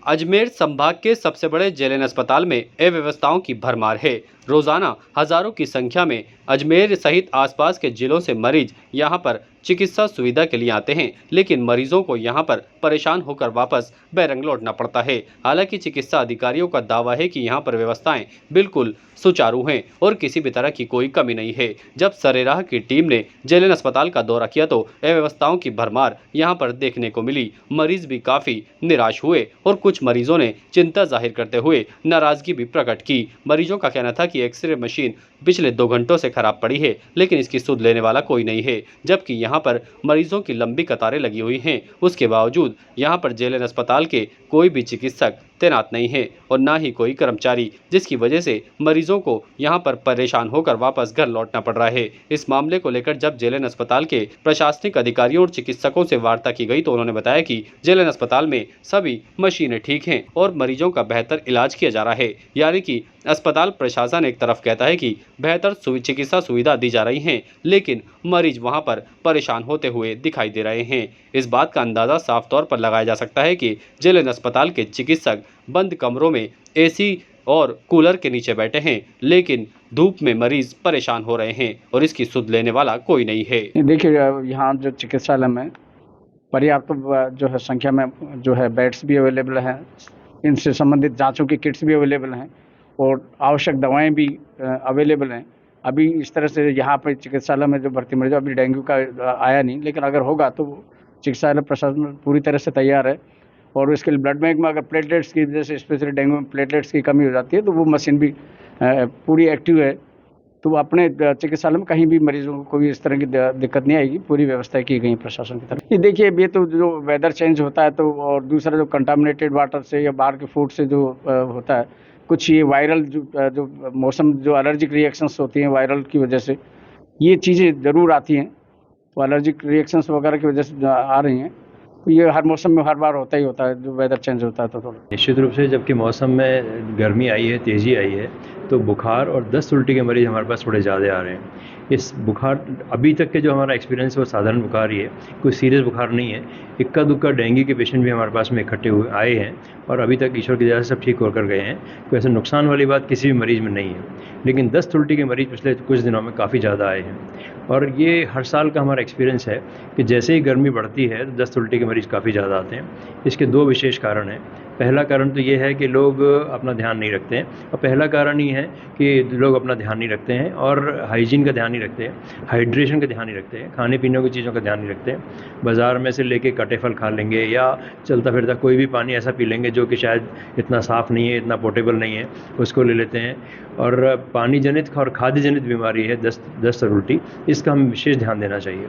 अजमेर संभाग के सबसे बड़े जेएलएन अस्पताल में अव्यवस्थाओं की भरमार है। रोजाना हजारों की संख्या में अजमेर सहित आसपास के जिलों से मरीज यहां पर चिकित्सा सुविधा के लिए आते हैं, लेकिन मरीजों को यहां पर परेशान होकर वापस बैरंग लौटना पड़ता है। हालांकि चिकित्सा अधिकारियों का दावा है कि यहां पर व्यवस्थाएं बिल्कुल सुचारू हैं और किसी भी तरह की कोई कमी नहीं है। जब सरेराह की टीम ने जेएलएन अस्पताल का दौरा किया तो अव्यवस्थाओं की भरमार यहां पर देखने को मिली। मरीज भी काफी निराश हुए और कुछ मरीजों ने चिंता जाहिर करते हुए नाराजगी भी प्रकट की। मरीजों का कहना था कि एक्सरे मशीन पिछले 2 घंटों से खराब पड़ी है, लेकिन इसकी सुध लेने वाला कोई नहीं है, जबकि यहां पर मरीजों की लंबी कतारें लगी हुई हैं। उसके बावजूद यहां पर जेएलएन अस्पताल के कोई भी चिकित्सक तैनात नहीं है और ना ही कोई कर्मचारी, जिसकी वजह से मरीजों को यहां पर परेशान होकर वापस घर लौटना पड़ रहा है। इस मामले को लेकर जब जेएलएन अस्पताल के प्रशासनिक अधिकारियों और चिकित्सकों से वार्ता की गई तो उन्होंने बताया कि जेएलएन अस्पताल में सभी मशीनें ठीक हैं और मरीजों का बेहतर इलाज किया जा रहा है। यानी कि अस्पताल प्रशासन एक तरफ कहता है कि बेहतर चिकित्सा सुविधा दी जा रही है, लेकिन मरीज वहां पर परेशान होते हुए दिखाई दे रहे हैं। इस बात का अंदाजा साफ तौर पर लगाया जा सकता है कि जेएलएन अस्पताल के चिकित्सक बंद कमरों में एसी और कूलर के नीचे बैठे हैं, लेकिन धूप में मरीज परेशान हो रहे हैं और इसकी सुध लेने वाला कोई नहीं है। देखिए, यहाँ जो चिकित्सालय में पर्याप्त जो है संख्या में जो है बेड्स भी अवेलेबल हैं, इनसे संबंधित जांचों की किट्स भी अवेलेबल हैं और आवश्यक दवाएं भी अवेलेबल हैं। अभी इस तरह से यहाँ पर चिकित्सालय में जो भर्ती मरीज, अभी डेंगू का आया नहीं, लेकिन अगर होगा तो चिकित्सालय प्रशासन पूरी तरह से तैयार है। और इसके लिए ब्लड बैंक में अगर प्लेटलेट्स की, जैसे स्पेशली डेंगू में प्लेटलेट्स की कमी हो जाती है, तो वो मशीन भी पूरी एक्टिव है। तो अपने चिकित्सालय में कहीं भी मरीजों को कोई इस तरह की दिक्कत नहीं आएगी, पूरी व्यवस्था की गई प्रशासन की तरफ। ये देखिए, ये तो जो वेदर चेंज होता है तो, और दूसरा जो कंटामिनेटेड वाटर से या बाहर के फूड से जो होता है, कुछ ये वायरल जो मौसम जो एलर्जिक रिएक्शंस होती हैं वायरल की वजह से, ये चीज़ें ज़रूर आती हैं। तो एलर्जिक रिएक्शंस वगैरह की वजह से आ रही हैं। तो ये हर मौसम में हर बार होता ही होता है, जो वेदर चेंज होता है तो थोड़ा निश्चित रूप से जबकि मौसम में गर्मी आई है, तेज़ी आई है, तो बुखार और दस्त उल्टी के मरीज़ हमारे पास थोड़े ज़्यादा आ रहे हैं। इस बुखार अभी तक के जो हमारा एक्सपीरियंस है वो साधारण बुखार ही है, कोई सीरियस बुखार नहीं है। इक्का दुक्का डेंगू के पेशेंट भी हमारे पास में इकट्ठे हुए आए हैं और अभी तक ईश्वर की दया से सब ठीक होकर गए हैं। कोई ऐसे नुकसान वाली बात किसी भी मरीज़ में नहीं है, लेकिन दस्त उल्टी के मरीज़ पिछले कुछ दिनों में काफ़ी ज़्यादा आए हैं और ये हर साल का हमारा एक्सपीरियंस है कि जैसे ही गर्मी बढ़ती है तो दस्त उल्टी के मरीज़ काफ़ी ज़्यादा आते हैं। इसके 2 विशेष कारण हैं। पहला कारण तो ये है कि लोग अपना ध्यान नहीं रखते हैं, और पहला कारण ये है कि लोग अपना ध्यान नहीं रखते हैं और हाइजीन का ध्यान नहीं रखते हैं, हाइड्रेशन का ध्यान नहीं रखते हैं, खाने पीने की चीज़ों का ध्यान नहीं रखते हैं। बाज़ार में से लेके कटे फल खा लेंगे या चलता फिरता कोई भी पानी ऐसा पी लेंगे जो कि शायद इतना साफ़ नहीं है, इतना पोर्टेबल नहीं है, उसको ले लेते हैं। और पानी जनित और खाद्य जनित बीमारी है दस्त और उल्टी, इसका हम विशेष ध्यान देना चाहिए।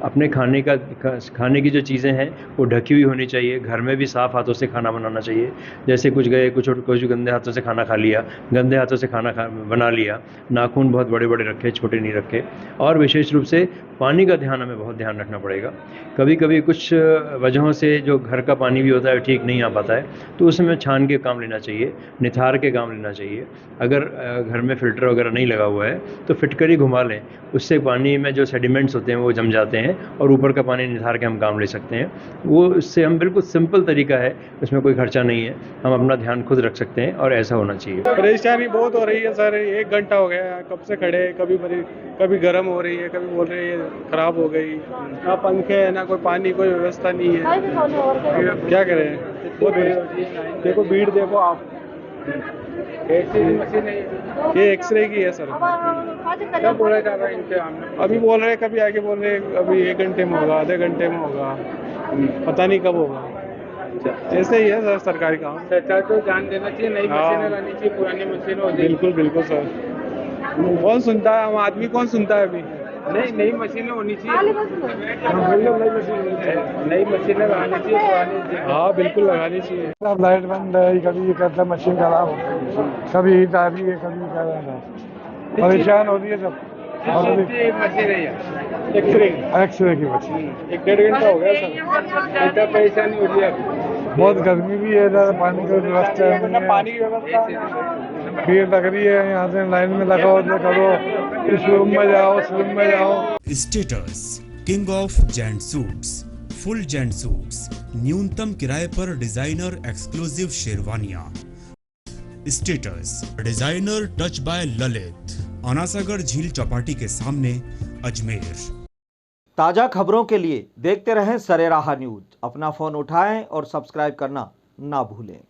अपने खाने की जो चीज़ें हैं वो ढकी हुई होनी चाहिए। घर में भी साफ़ हाथों से खाना बनाना चाहिए। जैसे कुछ गंदे हाथों से खाना खा लिया, गंदे हाथों से खाना बना लिया, नाखून बहुत बड़े बड़े रखे, छोटे नहीं रखे। और विशेष रूप से पानी का ध्यान हमें बहुत ध्यान रखना पड़ेगा। कभी कभी कुछ वजहों से जो घर का पानी भी होता है ठीक नहीं आ पाता है, तो उसमें छान के काम लेना चाहिए, निथार के काम लेना चाहिए। अगर घर में फ़िल्टर वगैरह नहीं लगा हुआ है तो फिटकरी घुमा लें, उससे पानी में जो सेडिमेंट्स होते हैं वो जम जाते हैं और ऊपर का पानी निथार के हम काम ले सकते हैं। वो इससे हम बिल्कुल सिंपल तरीका है, उसमें कोई खर्चा नहीं है, हम अपना ध्यान खुद रख सकते हैं और ऐसा होना चाहिए। परेशानी बहुत हो रही है सर, 1 घंटा हो गया कब से खड़े, कभी गर्म हो रही है, कभी बोल रही है ख़राब हो गई, ना पंखे है ना कोई पानी, कोई व्यवस्था नहीं है, क्या करें। देखो भीड़ देखो आप, ये एक्सरे की है सर। क्या बोल रहे थे इनसे? अभी बोल रहे, कभी आगे बोल रहे अभी 1 घंटे में होगा, आधे घंटे में होगा, पता नहीं कब होगा। ऐसे ही है सर सरकारी काम। सरकार को ध्यान देना चाहिए, नई मशीनें लानी चाहिए, पुरानी मशीनें होती। बिल्कुल बिल्कुल सर, कौन सुनता है, हम आदमी कौन सुनता है अभी। नई मशीनें होनी चाहिए, नई मशीनें लगानी चाहिए, पुरानी। हाँ बिल्कुल लगानी चाहिए। अब लाइट बंद है, कभी ये करता मशीन खराब, कभी हीट आ रही है, कभी कर रहा है, परेशान हो रही है सब। मशीन है एक्सरे की मशीन 1-1.5 घंटा हो गया सर, इतना परेशानी हो रही है। बहुत गर्मी भी है, पानी की व्यवस्था है, पानी की व्यवस्था, भीड़ लग रही है, यहाँ से लाइन में लगाओ, करो, इस रूम में जाओ, उस रूम में जाओ। Status king of gent suits full gent suits, न्यूनतम किराए पर डिजाइनर एक्सक्लूसिव शेरवानियां। Status designer touch by Lalit, Anasagar झील चौपाटी के सामने, अजमेर। ताज़ा खबरों के लिए देखते रहें सरेराह न्यूज। अपना फ़ोन उठाएं और सब्सक्राइब करना ना भूलें।